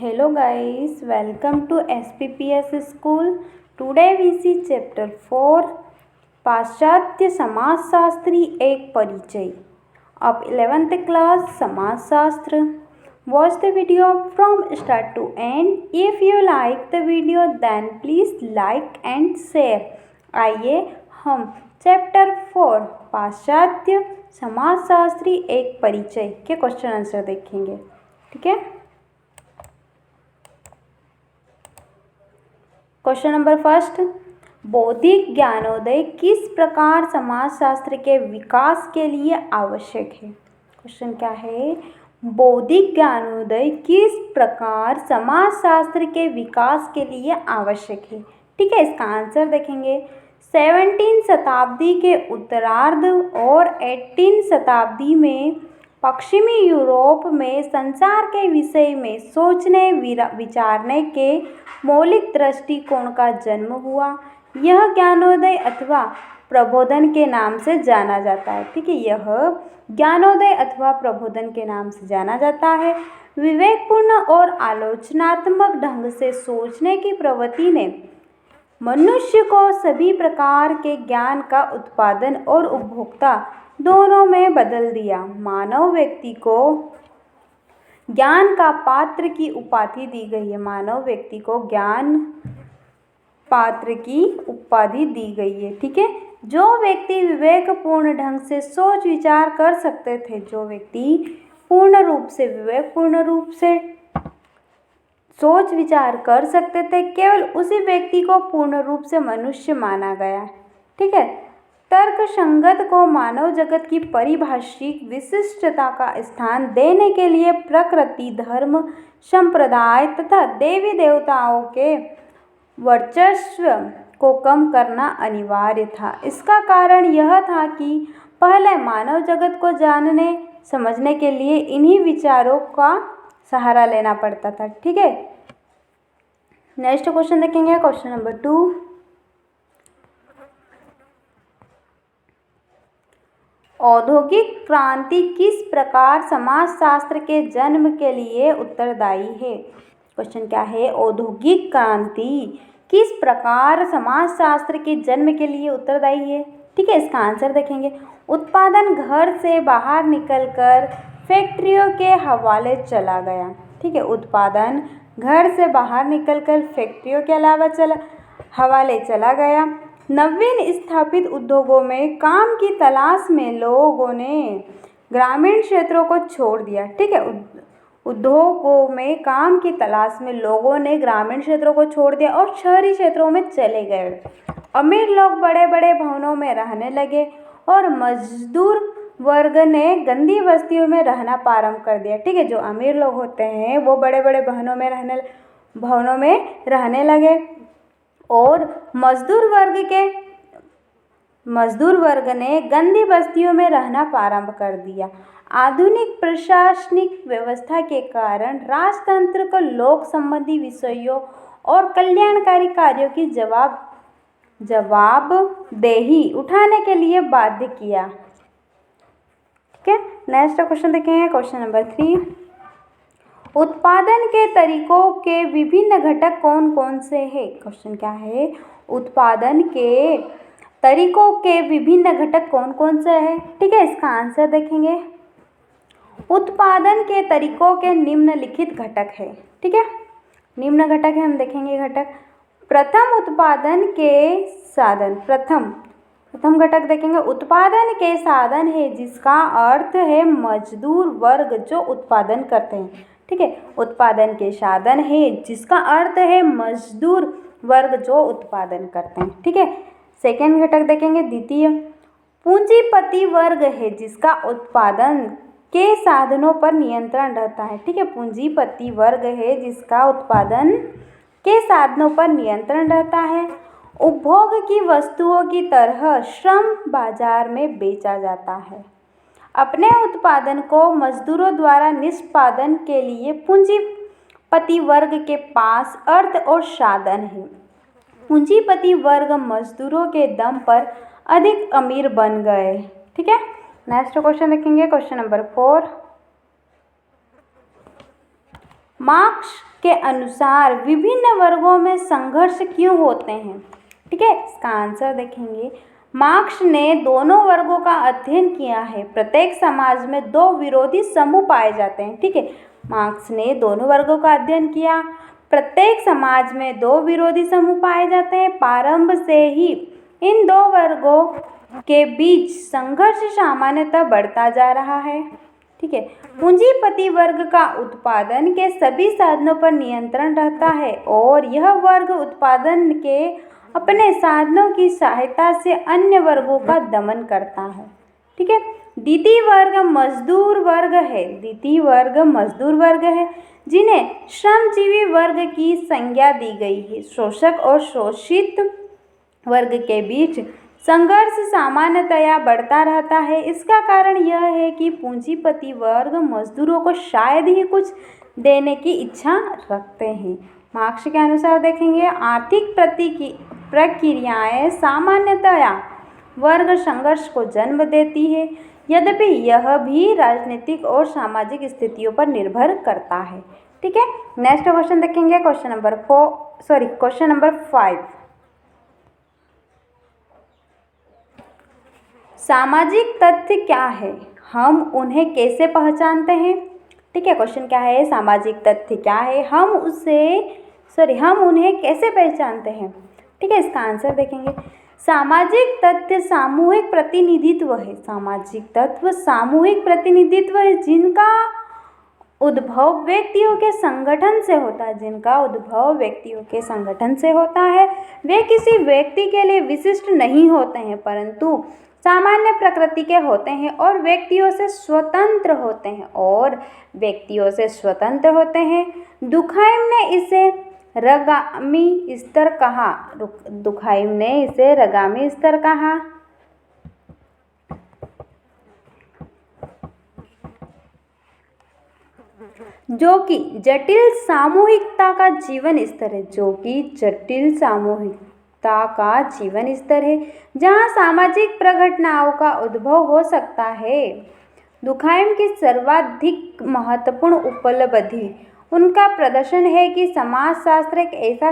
Hello guys, welcome to SPPS School. Today we see chapter 4 पाश्चात्य समाजशास्त्री एक परिचय of 11th class समाजशास्त्र. Watch the video from start to end. If you like the video then please like and share. आइए हम chapter 4 पाश्चात्य समाजशास्त्री एक परिचय के क्वेश्चन आंसर देखेंगे. ठीक है. क्वेश्चन नंबर फर्स्ट, बौद्धिक ज्ञानोदय किस प्रकार समाजशास्त्र के विकास के लिए आवश्यक है. क्वेश्चन क्या है, बौद्धिक ज्ञानोदय किस प्रकार समाजशास्त्र के विकास के लिए आवश्यक है. ठीक है, इसका आंसर देखेंगे. 17वीं शताब्दी के उत्तरार्ध और 18वीं शताब्दी में पश्चिमी यूरोप में संसार के विषय में सोचने विचारने के मौलिक दृष्टिकोण का जन्म हुआ. यह ज्ञानोदय अथवा प्रबोधन के नाम से जाना जाता है. ठीक है, यह ज्ञानोदय अथवा प्रबोधन के नाम से जाना जाता है. विवेकपूर्ण और आलोचनात्मक ढंग से सोचने की प्रवृत्ति ने मनुष्य को सभी प्रकार के ज्ञान का उत्पादन और उपभोक्ता दोनों में बदल दिया. मानव व्यक्ति को ज्ञान का पात्र की उपाधि दी गई है. मानव व्यक्ति को ज्ञान पात्र की उपाधि दी गई है. ठीक है, जो व्यक्ति विवेकपूर्ण ढंग से सोच विचार कर सकते थे, जो व्यक्ति पूर्ण रूप से विवेकपूर्ण रूप से सोच विचार कर सकते थे, केवल उसी व्यक्ति को पूर्ण रूप से मनुष्य माना गया. ठीक है, तर्क संगत को मानव जगत की पारिभाषिक विशिष्टता का स्थान देने के लिए प्रकृति, धर्म, संप्रदाय तथा देवी देवताओं के वर्चस्व को कम करना अनिवार्य था. इसका कारण यह था कि पहले मानव जगत को जानने समझने के लिए इन्हीं विचारों का सहारा लेना पड़ता था. ठीक है, नेक्स्ट क्वेश्चन देखेंगे. क्वेश्चन नंबर 2, औद्योगिक क्रांति किस प्रकार समाजशास्त्र के जन्म के लिए उत्तरदायी है. क्वेश्चन क्या है, औद्योगिक क्रांति किस प्रकार समाजशास्त्र के जन्म के लिए उत्तरदायी है. ठीक है, इसका आंसर देखेंगे. उत्पादन घर से बाहर निकलकर फैक्ट्रियों के हवाले चला गया. ठीक है, उत्पादन घर से बाहर निकलकर फैक्ट्रियों के हवाले चला गया. नवीन स्थापित उद्योगों में काम की तलाश में लोगों ने ग्रामीण क्षेत्रों को छोड़ दिया. ठीक है, उद्योगों में काम की तलाश में लोगों ने ग्रामीण क्षेत्रों को छोड़ दिया और शहरी क्षेत्रों में चले गए. अमीर लोग बड़े बड़े भवनों में रहने लगे और मजदूर वर्ग ने गंदी बस्तियों में रहना प्रारंभ कर दिया. ठीक है, जो अमीर लोग होते हैं वो बड़े बड़े भवनों में रहने लगे और मजदूर वर्ग ने गंदी बस्तियों में रहना प्रारंभ कर दिया. आधुनिक प्रशासनिक व्यवस्था के कारण राजतंत्र को लोक संबंधी विषयों और कल्याणकारी कार्यों की जवाबदेही उठाने के लिए बाध्य किया. ठीक है, नेक्स्ट क्वेश्चन देखेंगे. क्वेश्चन नंबर 3, उत्पादन के तरीकों के विभिन्न घटक कौन कौन से हैं. क्वेश्चन क्या है, उत्पादन के तरीकों के विभिन्न घटक कौन कौन से हैं. ठीक है, इसका आंसर देखेंगे. उत्पादन के तरीकों के निम्नलिखित घटक है. ठीक है, निम्न घटक है, हम देखेंगे घटक. प्रथम, उत्पादन के साधन. प्रथम घटक देखेंगे, उत्पादन के साधन है जिसका अर्थ है मजदूर वर्ग जो उत्पादन करते हैं. ठीक है, उत्पादन के साधन है जिसका अर्थ है मजदूर वर्ग जो उत्पादन करते हैं. ठीक है, सेकेंड घटक देखेंगे, द्वितीय, पूंजीपति वर्ग है जिसका उत्पादन के साधनों पर नियंत्रण रहता है. ठीक है, पूंजीपति वर्ग है जिसका उत्पादन के साधनों पर नियंत्रण रहता है. उपभोग की वस्तुओं की तरह श्रम बाजार में बेचा जाता है. अपने उत्पादन को मजदूरों द्वारा निष्पादन के लिए पूंजीपति वर्ग के पास अर्थ और साधन है. पूंजीपति वर्ग मजदूरों के दम पर अधिक अमीर बन गए. ठीक है, नेक्स्ट क्वेश्चन देखेंगे. क्वेश्चन नंबर 4, मार्क्स के अनुसार विभिन्न वर्गों में संघर्ष क्यों होते हैं? ठीक है, इसका आंसर देखेंगे। मार्क्स ने दोनों वर्गों का अध्ययन किया है। प्रत्येक समाज में दो विरोधी समूह पाए जाते हैं। ठीक है, मार्क्स ने दोनों वर्गों का अध्ययन किया। प्रत्येक समाज में दो विरोधी समूह पाए जाते हैं। प्रारंभ से ही इन दो वर्गों के बीच संघर्ष सामान्यतः बढ़ता जा रहा है। ठीक है, पूंजीपति वर्ग का उत्पादन के सभी साधनों पर नियंत्रण रहता है और यह वर्ग उत्पादन के अपने साधनों की सहायता से अन्य वर्गों का दमन करता है। ठीक है, द्वितीय वर्ग मजदूर वर्ग है। द्वितीय वर्ग मजदूर वर्ग है जिन्हें श्रमजीवी वर्ग की संज्ञा दी गई है। शोषक और शोषित वर्ग के बीच संघर्ष सामान्यतया बढ़ता रहता है। इसका कारण यह है कि पूंजीपति वर्ग मजदूरों को शायद ही कुछ देने की इच्छा रखते हैं। मार्क्स के अनुसार देखेंगे, आर्थिक प्रक्रियाएं सामान्यतया वर्ग संघर्ष को जन्म देती है, यद्यपि यह भी राजनीतिक और सामाजिक स्थितियों पर निर्भर करता है। ठीक है, नेक्स्ट क्वेश्चन देखेंगे, क्वेश्चन नंबर 5। सामाजिक तथ्य क्या है, हम उन्हें कैसे पहचानते हैं? ठीक है, क्वेश्चन क्या है, सामाजिक तथ्य क्या है, हम उन्हें कैसे पहचानते हैं? ठीक है, इसका आंसर देखेंगे। सामाजिक तथ्य सामूहिक प्रतिनिधित्व है। सामाजिक तत्व सामूहिक प्रतिनिधित्व है जिनका उद्भव व्यक्तियों के संगठन से होता है। जिनका उद्भव व्यक्तियों के संगठन से होता है। वे किसी व्यक्ति के लिए विशिष्ट नहीं होते हैं परंतु सामान्य प्रकृति के होते हैं और व्यक्तियों से स्वतंत्र होते हैं। दुखाइम ने इसे रगामी स्तर कहा। जो कि जटिल सामूहिकता का जीवन स्तर है जहाँ सामाजिक प्रघटनाओं का उद्भव हो सकता है। दुखाइम की सर्वाधिक महत्वपूर्ण उपलब्धि उनका प्रदर्शन है कि समाजशास्त्र एक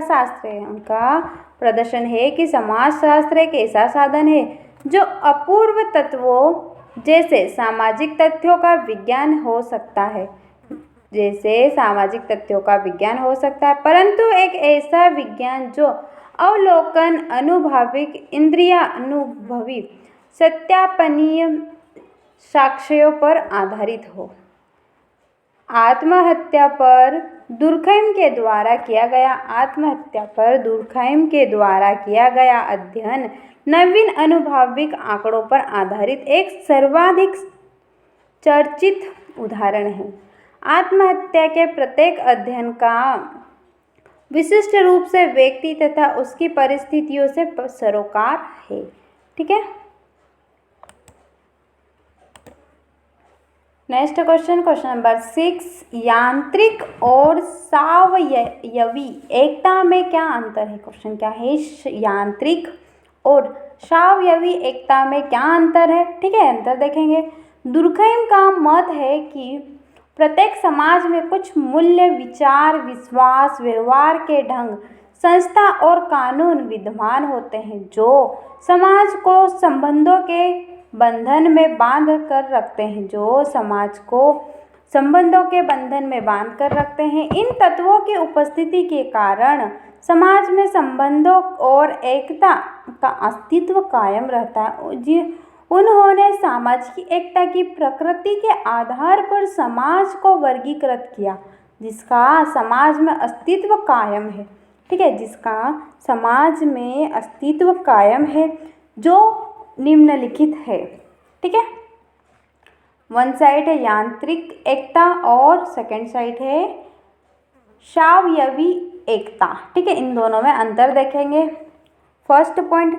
ऐसा साधन है जो अपूर्व तत्वों जैसे सामाजिक तथ्यों का विज्ञान हो सकता है। परंतु एक ऐसा विज्ञान जो अवलोकन, इंद्रियानुभवी, सत्यापनीय साक्ष्यों पर आधारित हो। आत्महत्या पर दुर्खइम के द्वारा किया गया अध्ययन नवीन अनुभविक आंकड़ों पर आधारित एक सर्वाधिक चर्चित उदाहरण है। आत्महत्या के प्रत्येक अध्ययन का विशिष्ट रूप से व्यक्ति तथा उसकी परिस्थितियों से सरोकार है। ठीक है, नेक्स्ट क्वेश्चन नंबर 6। यांत्रिक और सावयवी एकता में क्या अंतर है? क्वेश्चन क्या है, यांत्रिक और सावयवी एकता में क्या अंतर है? ठीक है, अंतर देखेंगे। दुर्खइम का मत है कि प्रत्येक समाज में कुछ मूल्य, विचार, विश्वास, व्यवहार के ढंग, संस्था और कानून विद्यमान होते हैं जो समाज को संबंधों के बंधन में बांध कर रखते हैं। इन तत्वों की उपस्थिति के कारण समाज में संबंधों और एकता का अस्तित्व कायम रहता है। उन्होंने सामाजिक एकता की प्रकृति के आधार पर समाज को वर्गीकृत किया जिसका समाज में अस्तित्व कायम है। ठीक है, जिसका समाज में अस्तित्व कायम है जो निम्नलिखित है। ठीक है, वन साइड है यांत्रिक एकता और सेकंड साइड है सावयवी एकता। ठीक है, इन दोनों में अंतर देखेंगे। फर्स्ट पॉइंट,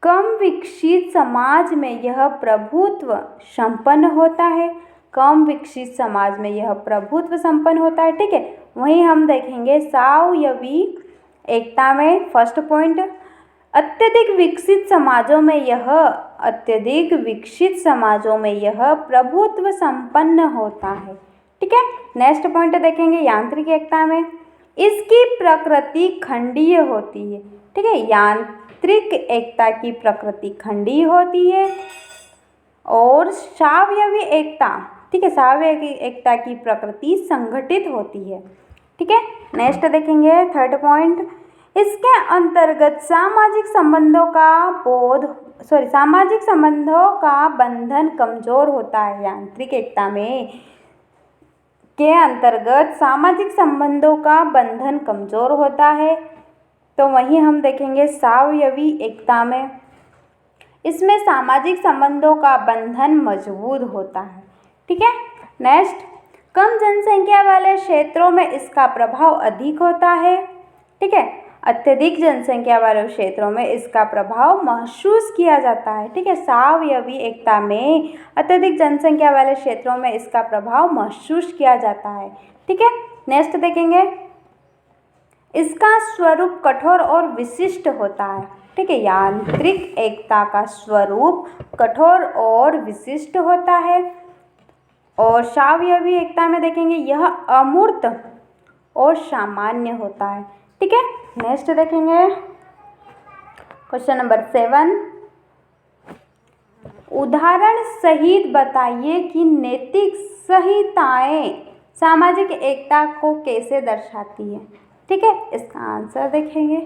कम विकसित समाज में यह प्रभुत्व संपन्न होता है। ठीक है, वहीं हम देखेंगे सावयवी एकता में फर्स्ट पॉइंट, अत्यधिक विकसित समाजों में यह प्रभुत्व संपन्न होता है। ठीक है। नेक्स्ट पॉइंट देखेंगे यांत्रिक एकता में, इसकी प्रकृति खंडीय होती है। ठीक है, यांत्रिक एकता की प्रकृति खंडीय होती है और सावयवी एकता, ठीक है, सावयवी एकता की प्रकृति संगठित होती है। ठीक है। नेक्स्ट देखेंगे थर्ड पॉइंट, इसके अंतर्गत सामाजिक संबंधों का बंधन कमजोर होता है। यांत्रिक एकता में के अंतर्गत सामाजिक संबंधों का बंधन कमजोर होता है। तो वहीं हम देखेंगे सावयवी एकता में, इसमें सामाजिक संबंधों का बंधन मजबूत होता है। ठीक है। नेक्स्ट, कम जनसंख्या वाले क्षेत्रों में इसका प्रभाव अधिक होता है। ठीक है, अत्यधिक जनसंख्या वाले क्षेत्रों में इसका प्रभाव महसूस किया जाता है। ठीक है, सावयवी एकता में अत्यधिक जनसंख्या वाले क्षेत्रों में इसका प्रभाव महसूस किया जाता है। ठीक है। नेक्स्ट देखेंगे, इसका स्वरूप कठोर और विशिष्ट होता है। ठीक है, यांत्रिक एकता का स्वरूप कठोर और विशिष्ट होता है। और सावयवी एकता में देखेंगे यह अमूर्त और सामान्य होता है। ठीक है। नेक्स्ट देखेंगे क्वेश्चन नंबर 7, उदाहरण सहित बताइए कि नैतिक संहिताएं सामाजिक एकता को कैसे दर्शाती है। ठीक है, इसका आंसर देखेंगे,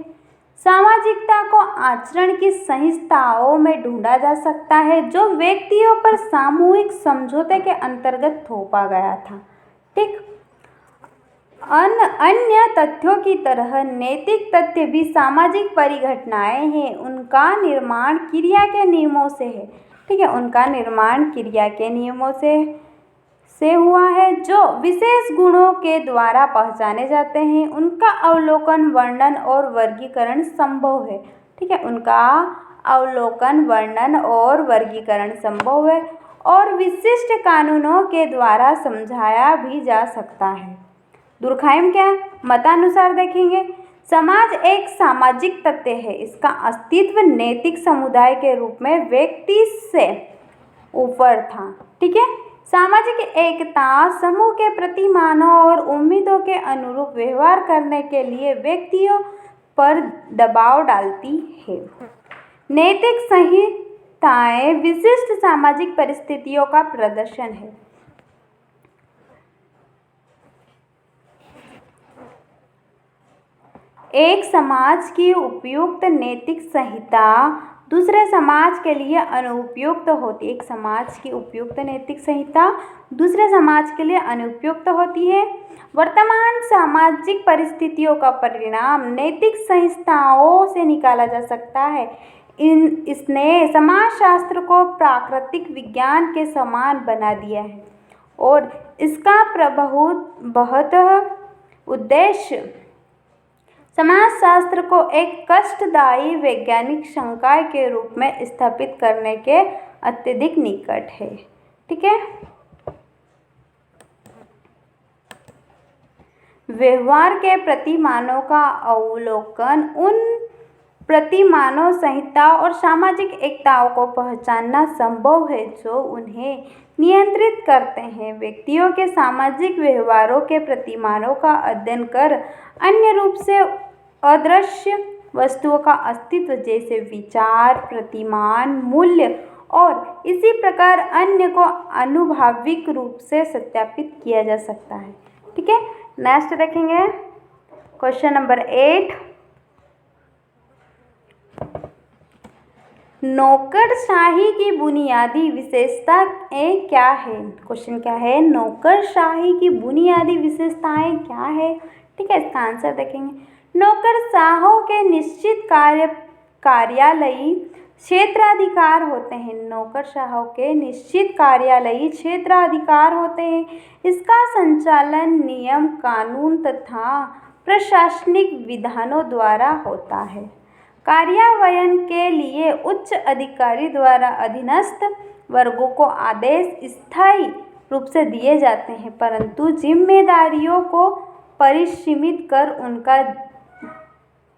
सामाजिकता को आचरण की संहिताओं में ढूंढा जा सकता है जो व्यक्तियों पर सामूहिक समझौते के अंतर्गत थोपा गया था। ठीक, अन्य तथ्यों की तरह नैतिक तथ्य भी सामाजिक परिघटनाएं हैं, उनका निर्माण क्रिया के नियमों से है। ठीक है, उनका निर्माण क्रिया के नियमों से हुआ है जो विशेष गुणों के द्वारा पहचाने जाते हैं। उनका अवलोकन, वर्णन और वर्गीकरण संभव है। ठीक है, उनका अवलोकन, वर्णन और वर्गीकरण संभव है और विशिष्ट कानूनों के द्वारा समझाया भी जा सकता है। दुर्खाइम क्या है? मतानुसार देखेंगे, समाज एक सामाजिक तत्व है, इसका अस्तित्व नैतिक समुदाय के रूप में व्यक्ति से ऊपर था। ठीक है, सामाजिक एकता समूह के प्रतिमानों और उम्मीदों के अनुरूप व्यवहार करने के लिए व्यक्तियों पर दबाव डालती है। नैतिक संहिताएं विशिष्ट सामाजिक परिस्थितियों का प्रदर्शन है। एक समाज की उपयुक्त नैतिक संहिता दूसरे समाज के लिए अनुपयुक्त होती है। एक समाज की उपयुक्त नैतिक संहिता दूसरे समाज के लिए अनुपयुक्त होती है। वर्तमान सामाजिक परिस्थितियों का परिणाम नैतिक संहिताओं से निकाला जा सकता है। इसने समाजशास्त्र को प्राकृतिक विज्ञान के समान बना दिया है और इसका प्रभुत्व उद्देश्य समाजशास्त्र को एक कष्टदायी वैज्ञानिक संकाय के रूप में स्थापित करने के अत्यधिक निकट है। ठीक है, व्यवहार के प्रतिमानों का अवलोकन, उन प्रतिमानों, संहिता और सामाजिक एकताओं को पहचानना संभव है जो उन्हें नियंत्रित करते हैं। व्यक्तियों के सामाजिक व्यवहारों के प्रतिमानों का अध्ययन कर अन्य रूप से अदृश्य वस्तुओं का अस्तित्व जैसे विचार, प्रतिमान, मूल्य और इसी प्रकार अन्य को आनुभाविक रूप से सत्यापित किया जा सकता है। ठीक है, नेक्स्ट देखेंगे क्वेश्चन नंबर 8, नौकरशाही की बुनियादी विशेषताएं क्या है। क्वेश्चन क्या है, नौकरशाही की बुनियादी विशेषताएं क्या है। ठीक है, इसका आंसर देखेंगे, नौकरशाहों के निश्चित कार्यालयी क्षेत्राधिकार होते हैं। नौकरशाहों के निश्चित कार्यालयी क्षेत्राधिकार होते हैं। इसका संचालन नियम, कानून तथा प्रशासनिक विधानों द्वारा होता है। कार्यान्वयन के लिए उच्च अधिकारी द्वारा अधीनस्थ वर्गों को आदेश स्थायी रूप से दिए जाते हैं, परंतु जिम्मेदारियों को परिसीमित कर उनका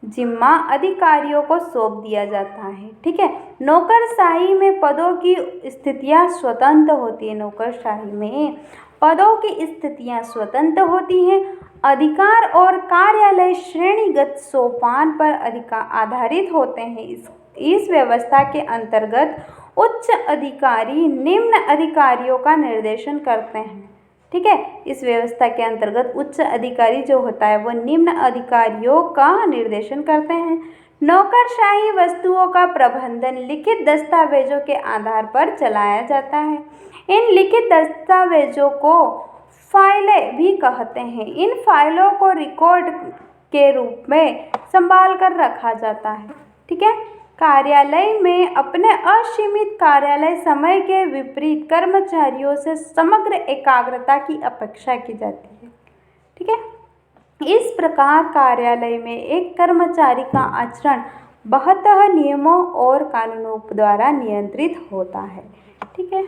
जिम्मा अधिकारियों को सौंप दिया जाता है। ठीक है, नौकरशाही में पदों की स्थितियां स्वतंत्र होती है। नौकरशाही में पदों की स्थितियां स्वतंत्र होती हैं। अधिकार और कार्यालय श्रेणीगत सोपान पर आधारित होते हैं। इस व्यवस्था के अंतर्गत उच्च अधिकारी निम्न अधिकारियों का निर्देशन करते हैं। ठीक है, इस व्यवस्था के अंतर्गत उच्च अधिकारी जो होता है वो निम्न अधिकारियों का निर्देशन करते हैं। नौकरशाही वस्तुओं का प्रबंधन लिखित दस्तावेजों के आधार पर चलाया जाता है। इन लिखित दस्तावेजों को फाइलें भी कहते हैं। इन फाइलों को रिकॉर्ड के रूप में संभाल कर रखा जाता है। ठीक है, कार्यालय में अपने असीमित कार्यालय समय के विपरीत कर्मचारियों से समग्र एकाग्रता की अपेक्षा की जाती है। ठीक है, इस प्रकार कार्यालय में एक कर्मचारी का आचरण बहत्तर नियमों और कानूनों द्वारा नियंत्रित होता है। ठीक है।